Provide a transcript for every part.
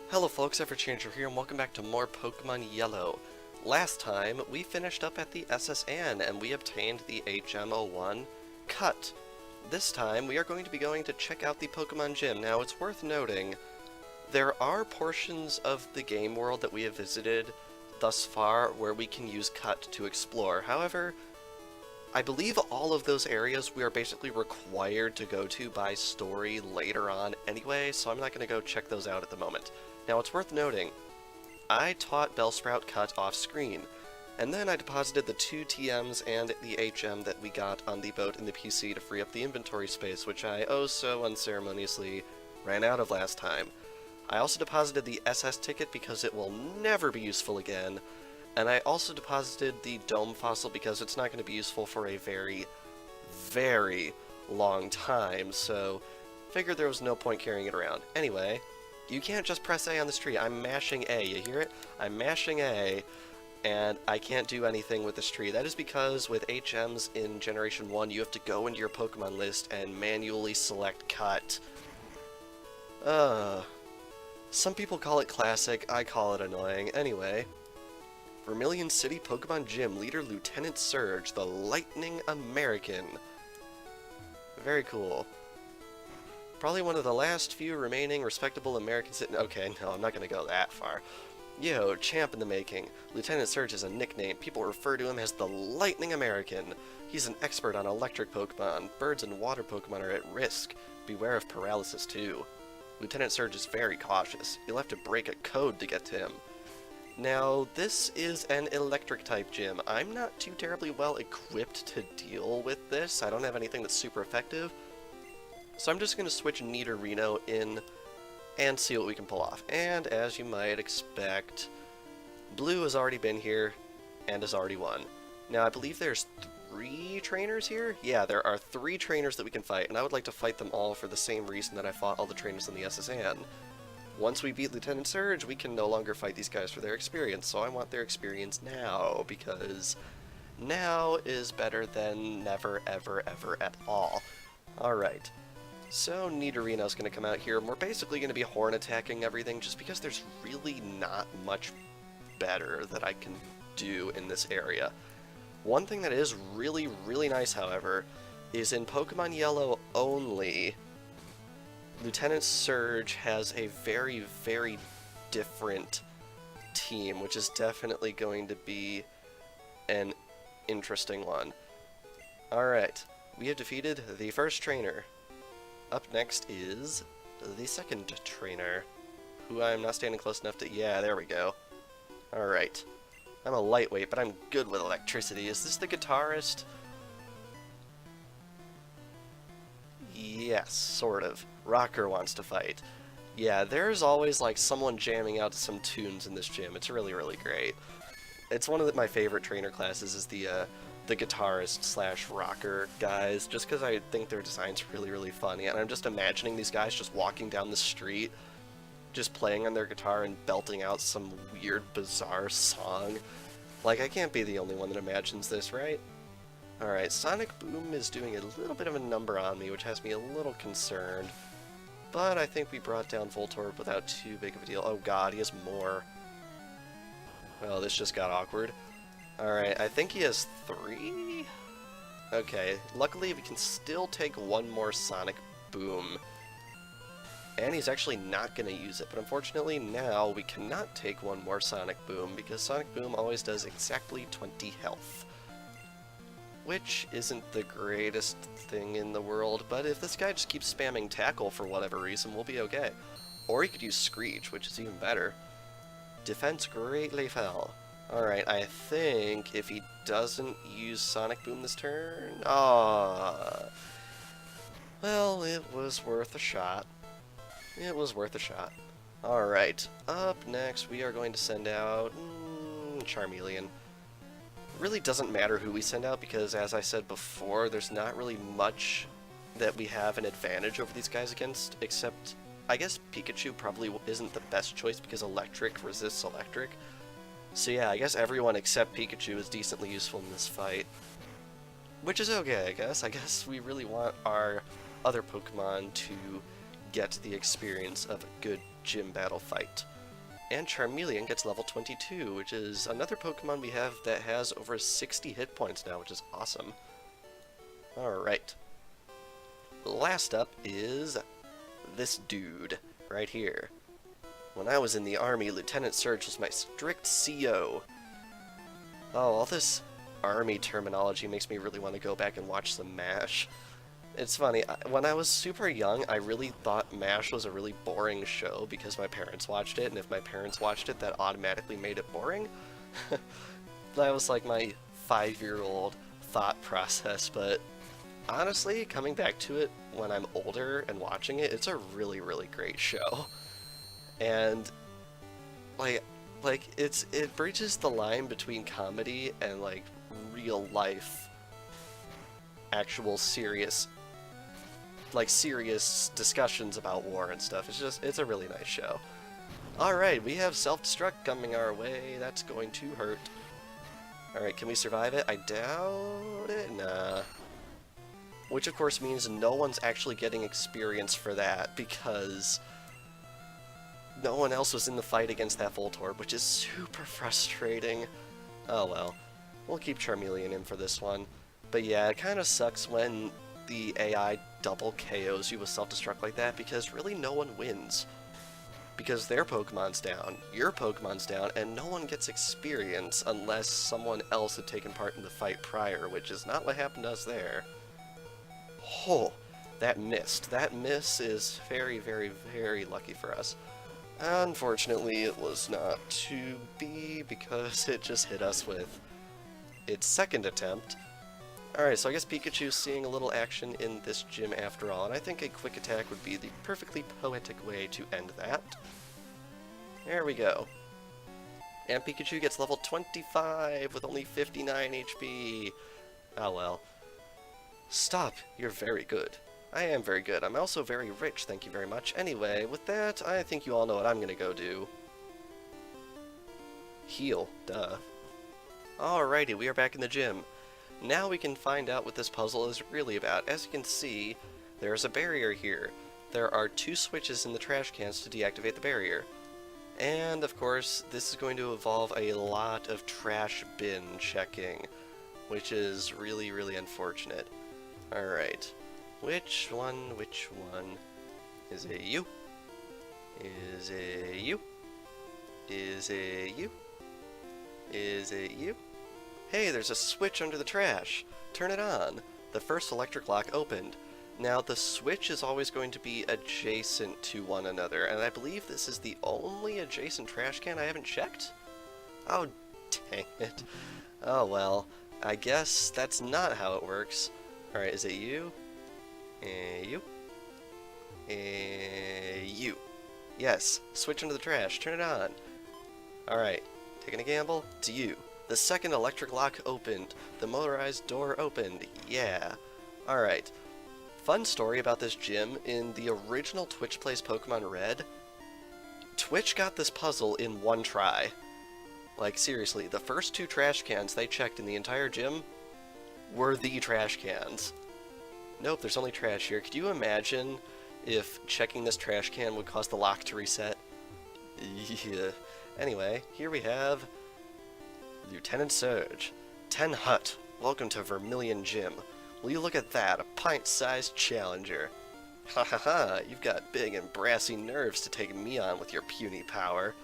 Hello folks, Everchanger here, and welcome back to more Pokemon Yellow. Last time, we finished up at the SSN, and we obtained the HM01 cut. This time, we are going to be going to check out the Pokemon Gym. Now, it's worth noting, there are portions of the game world that we have visited thus far where we can use cut to explore. However, I believe all of those areas we are basically required to go to by story later on anyway, so I'm not going to go check those out at the moment. Now, it's worth noting, I taught Bellsprout cut off screen, and then I deposited the 2 TMs and the HM that we got on the boat in the PC to free up the inventory space, which I oh so unceremoniously ran out of last time. I also deposited the SS ticket because it will never be useful again, and I also deposited the Dome Fossil because it's not going to be useful for a very, very long time, so figured there was no point carrying it around. Anyway, you can't just press A on this tree. I'm mashing A, you hear it? I'm mashing A, and I can't do anything with this tree. That is because with HMs in Generation 1, you have to go into your Pokemon list and manually select cut. Some people call it classic, I call it annoying. Anyway, Vermilion City Pokemon Gym, leader Lieutenant Surge, the Lightning American. Very cool. Probably one of the last few remaining respectable American citizens. Okay, no, I'm not gonna go that far. Yo, champ in the making. Lieutenant Surge is a nickname. People refer to him as the Lightning American. He's an expert on electric Pokemon. Birds and water Pokemon are at risk. Beware of paralysis, too. Lieutenant Surge is very cautious. You'll have to break a code to get to him. Now, this is an electric-type gym. I'm not too terribly well equipped to deal with this. I don't have anything that's super effective. So I'm just going to switch Nidorino in and see what we can pull off. And as you might expect, Blue has already been here and has already won. Now, I believe there's 3 trainers here? Yeah, there are 3 trainers that we can fight, and I would like to fight them all for the same reason that I fought all the trainers in the SSN. Once we beat Lieutenant Surge, we can no longer fight these guys for their experience, so I want their experience now, because now is better than never, ever, ever at all. Alright, so Nidorino's going to come out here, and we're basically going to be horn attacking everything, just because there's really not much better that I can do in this area. One thing that is really, really nice, however, is in Pokemon Yellow only, Lieutenant Surge has a very, very different team, which is definitely going to be an interesting one. Alright, we have defeated the first trainer. Up next is the second trainer, who I'm not standing close enough to... Yeah, there we go. Alright. I'm a lightweight, but I'm good with electricity. Is this the guitarist? Yes, sort of. Rocker wants to fight. Yeah, there's always like someone jamming out to some tunes in this gym. It's really, really great. It's one of my favorite trainer classes is the guitarist slash rocker guys, just because I think their design's really, really funny. And I'm just imagining these guys just walking down the street, just playing on their guitar and belting out some weird, bizarre song. Like, I can't be the only one that imagines this, right? Alright, Sonic Boom is doing a little bit of a number on me, which has me a little concerned. But I think we brought down Voltorb without too big of a deal. Oh god, he has more. Well, this just got awkward. Alright, I think he has 3? Okay, luckily we can still take one more Sonic Boom. And he's actually not going to use it, but unfortunately now we cannot take one more Sonic Boom, because Sonic Boom always does exactly 20 health. Which isn't the greatest thing in the world, but if this guy just keeps spamming Tackle for whatever reason, we'll be okay. Or he could use Screech, which is even better. Defense greatly fell. Alright, I think if he doesn't use Sonic Boom this turn... Well, it was worth a shot. It was worth a shot. Alright, up next we are going to send out Charmeleon. Really doesn't matter who we send out because, as I said before, there's not really much that we have an advantage over these guys against, except I guess Pikachu probably isn't the best choice because electric resists electric. So yeah, I guess everyone except Pikachu is decently useful in this fight. Which is okay, I guess. I guess we really want our other Pokemon to get the experience of a good gym battle fight. And Charmeleon gets level 22, which is another Pokemon we have that has over 60 hit points now, which is awesome. Alright. Last up is this dude right here. When I was in the army, Lieutenant Surge was my strict CO. Oh, all this army terminology makes me really want to go back and watch some MASH. It's funny, when I was super young, I really thought MASH was a really boring show because my parents watched it, and if my parents watched it, that automatically made it boring. That was like my 5-year-old thought process, but honestly, coming back to it when I'm older and watching it, it's a really, really great show. And, like it bridges the line between comedy and, like, real life, actual serious discussions about war and stuff. It's a really nice show. Alright, we have self-destruct coming our way. That's going to hurt. Alright, can we survive it? I doubt it. Nah. Which of course means no one's actually getting experience for that because no one else was in the fight against that Voltorb, which is super frustrating. Oh well. We'll keep Charmeleon in for this one. But yeah, it kind of sucks when the AI double KOs you with self-destruct like that, because really no one wins. Because their Pokemon's down, your Pokemon's down, and no one gets experience unless someone else had taken part in the fight prior, which is not what happened to us there. Oh, that missed. That miss is very, very, very lucky for us. Unfortunately, it was not to be because it just hit us with its second attempt. Alright, so I guess Pikachu's seeing a little action in this gym after all, and I think a quick attack would be the perfectly poetic way to end that. There we go. And Pikachu gets level 25 with only 59 HP. Oh well. Stop, you're very good. I am very good. I'm also very rich, thank you very much. Anyway, with that, I think you all know what I'm gonna go do. Heal, duh. Alrighty, we are back in the gym. Now we can find out what this puzzle is really about. As you can see, there's a barrier here. There are 2 switches in the trash cans to deactivate the barrier. And, of course, this is going to involve a lot of trash bin checking, which is really, really unfortunate. Alright. Which one? Is it you? Is it you? Is it you? Is it you? Hey, there's a switch under the trash. Turn it on. The first electric lock opened. Now, the switch is always going to be adjacent to one another, and I believe this is the only adjacent trash can I haven't checked? Oh, dang it. Oh, well, I guess that's not how it works. Alright, is it you? You? You. Yes, switch into the trash. Turn it on. Alright, taking a gamble? It's you. The second electric lock opened. The motorized door opened. Yeah. Alright. Fun story about this gym. In the original Twitch Plays Pokemon Red, Twitch got this puzzle in one try. Like, seriously, the first 2 trash cans they checked in the entire gym were the trash cans. Nope, there's only trash here. Could you imagine if checking this trash can would cause the lock to reset? Yeah. Anyway, here we have Lieutenant Surge. 10 Hut, welcome to Vermilion Gym. Will you look at that, a pint-sized challenger. Ha ha ha, you've got big and brassy nerves to take me on with your puny power.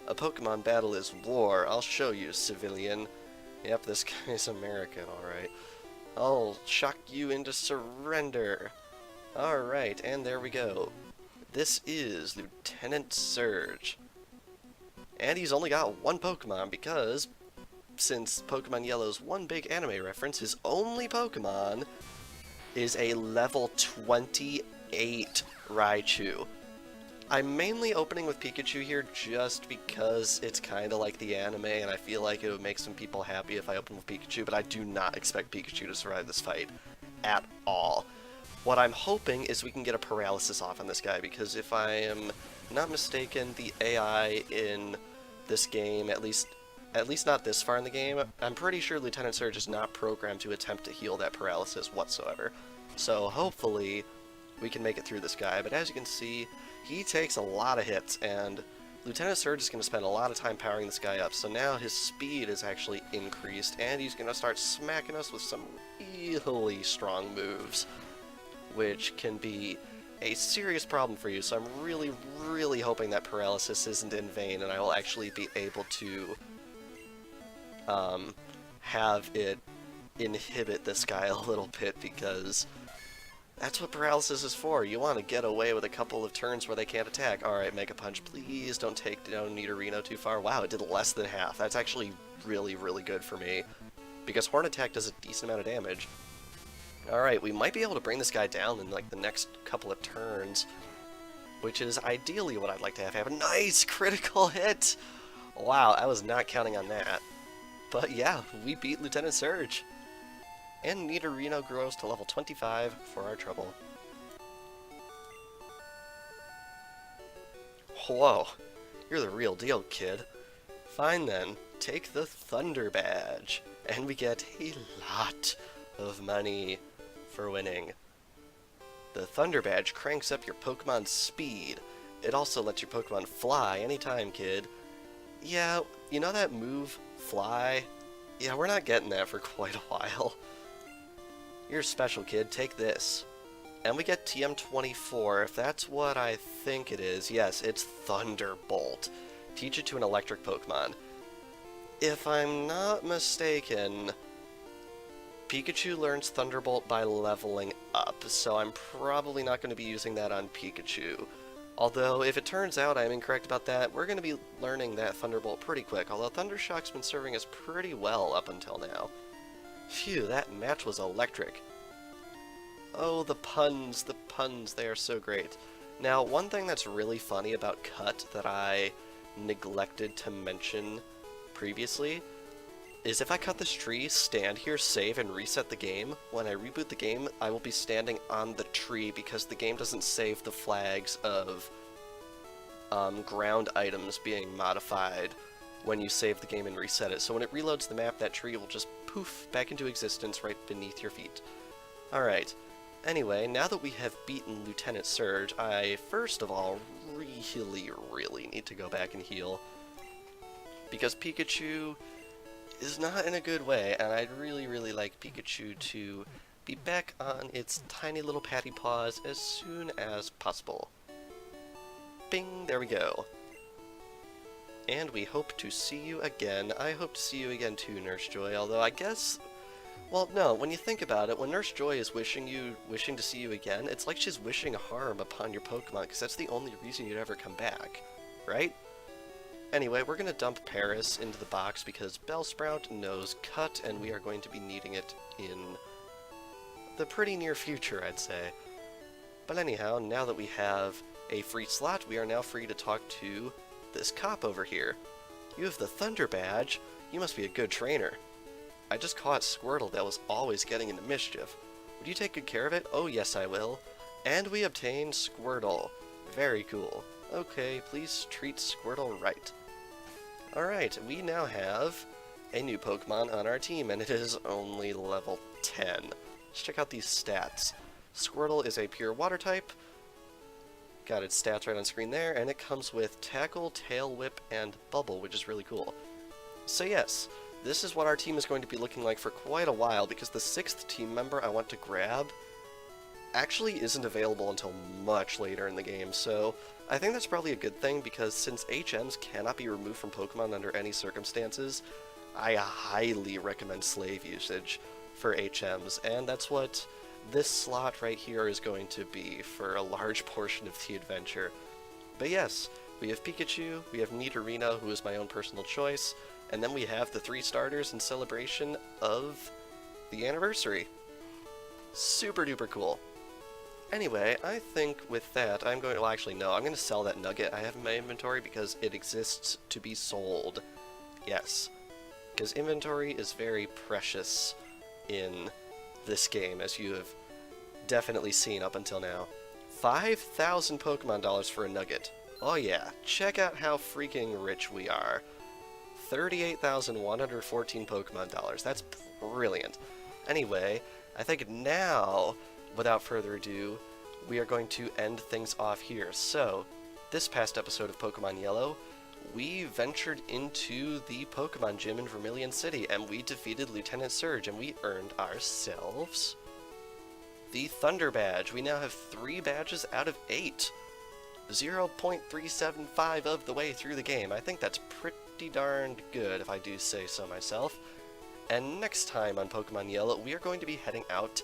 A Pokemon battle is war, I'll show you, civilian. Yep, this guy's American, alright. I'll shock you into surrender. Alright, and there we go. This is Lieutenant Surge. And he's only got 1 Pokemon because, since Pokemon Yellow's one big anime reference, his only Pokemon is a level 28 Raichu. I'm mainly opening with Pikachu here just because it's kind of like the anime, and I feel like it would make some people happy if I open with Pikachu, but I do not expect Pikachu to survive this fight at all. What I'm hoping is we can get a paralysis off on this guy, because if I am not mistaken, the AI in this game, at least not this far in the game, I'm pretty sure Lieutenant Surge is not programmed to attempt to heal that paralysis whatsoever. So hopefully we can make it through this guy, but as you can see, he takes a lot of hits, and Lieutenant Surge is going to spend a lot of time powering this guy up, so now his speed is actually increased, and he's going to start smacking us with some really strong moves, which can be a serious problem for you, so I'm really, really hoping that paralysis isn't in vain, and I will actually be able to have it inhibit this guy a little bit, because that's what paralysis is for. You want to get away with a couple of turns where they can't attack. Alright, Mega Punch, please don't take down Nidorino too far. Wow, it did less than half. That's actually really, really good for me, because Horn Attack does a decent amount of damage. Alright, we might be able to bring this guy down in like the next couple of turns, which is ideally what I'd like to have happen. Nice critical hit! Wow, I was not counting on that. But yeah, we beat Lieutenant Surge. And Nidorino grows to level 25 for our trouble. Whoa, you're the real deal, kid. Fine then, take the Thunder Badge, and we get a lot of money for winning. The Thunder Badge cranks up your Pokemon's speed. It also lets your Pokemon fly anytime, kid. Yeah, you know that move, Fly? Yeah, we're not getting that for quite a while. You're special, kid. Take this. And we get TM24, if that's what I think it is. Yes, it's Thunderbolt. Teach it to an electric Pokemon. If I'm not mistaken, Pikachu learns Thunderbolt by leveling up, so I'm probably not going to be using that on Pikachu. Although, if it turns out I'm incorrect about that, we're going to be learning that Thunderbolt pretty quick, although Thundershock's been serving us pretty well up until now. Phew, that match was electric. Oh, the puns, they are so great. Now, one thing that's really funny about Cut that I neglected to mention previously is if I cut this tree, stand here, save, and reset the game, when I reboot the game, I will be standing on the tree because the game doesn't save the flags of ground items being modified when you save the game and reset it. So when it reloads the map, that tree will just poof back into existence right beneath your feet. Alright, anyway, now that we have beaten Lieutenant Surge, I first of all really need to go back and heal, because Pikachu is not in a good way, and I'd really like Pikachu to be back on its tiny little patty paws as soon as possible. Bing, there we go. And we hope to see you again. I hope to see you again too, Nurse Joy, although I guess, well, no, when you think about it, when Nurse Joy is wishing to see you again, it's like she's wishing harm upon your Pokemon, because that's the only reason you'd ever come back, right? Anyway, we're going to dump Paris into the box because Bellsprout knows Cut, and we are going to be needing it in the pretty near future, I'd say. But anyhow, now that we have a free slot, we are now free to talk to this cop over here. You have the Thunder Badge. You must be a good trainer. I just caught Squirtle that was always getting into mischief. Would you take good care of it? Oh yes, I will. And we obtained Squirtle. Very cool. Okay, please treat Squirtle right. Alright, we now have a new Pokemon on our team, and it is only level 10. Let's check out these stats. Squirtle is a pure water type. Got its stats right on screen there, and it comes with Tackle, Tail Whip, and Bubble, which is really cool. So yes, this is what our team is going to be looking like for quite a while, because the 6th team member I want to grab actually isn't available until much later in the game, so I think that's probably a good thing, because since HMs cannot be removed from Pokemon under any circumstances, I highly recommend slave usage for HMs, and that's what this slot right here is going to be for a large portion of the adventure. But yes, we have Pikachu, we have Nidorino, who is my own personal choice, and then we have the 3 starters in celebration of the anniversary. Super duper cool. Anyway, I think with that, I'm going to, well actually no, I'm going to sell that nugget I have in my inventory because it exists to be sold. Yes, because inventory is very precious in this game, as you have definitely seen up until now. 5,000 Pokemon dollars for a nugget. Oh yeah, check out how freaking rich we are. 38,114 Pokemon dollars. That's brilliant. Anyway, I think now, without further ado, we are going to end things off here. So, this past episode of Pokemon Yellow, we ventured into the Pokemon Gym in Vermilion City, and we defeated Lieutenant Surge, and we earned ourselves the Thunder Badge. We now have 3 badges out of 8. 0.375 of the way through the game. I think that's pretty darned good, if I do say so myself. And next time on Pokemon Yellow, we are going to be heading out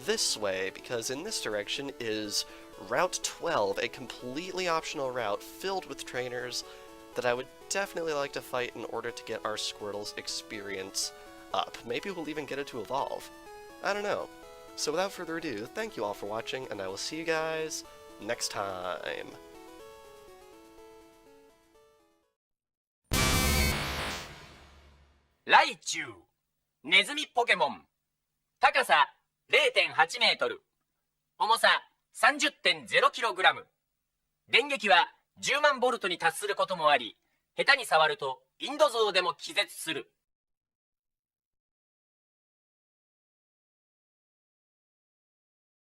this way, because in this direction is Route 12, a completely optional route filled with trainers that I would definitely like to fight in order to get our Squirtle's experience up. Maybe we'll even get it to evolve. I don't know. So without further ado, thank you all for watching, and I will see you guys next time. Raichu ネズミポケモン高さ 0.8 メートル重さ 30.0kg 電撃は10万ボルトに達することもあり下手に触るとインド象でも気絶する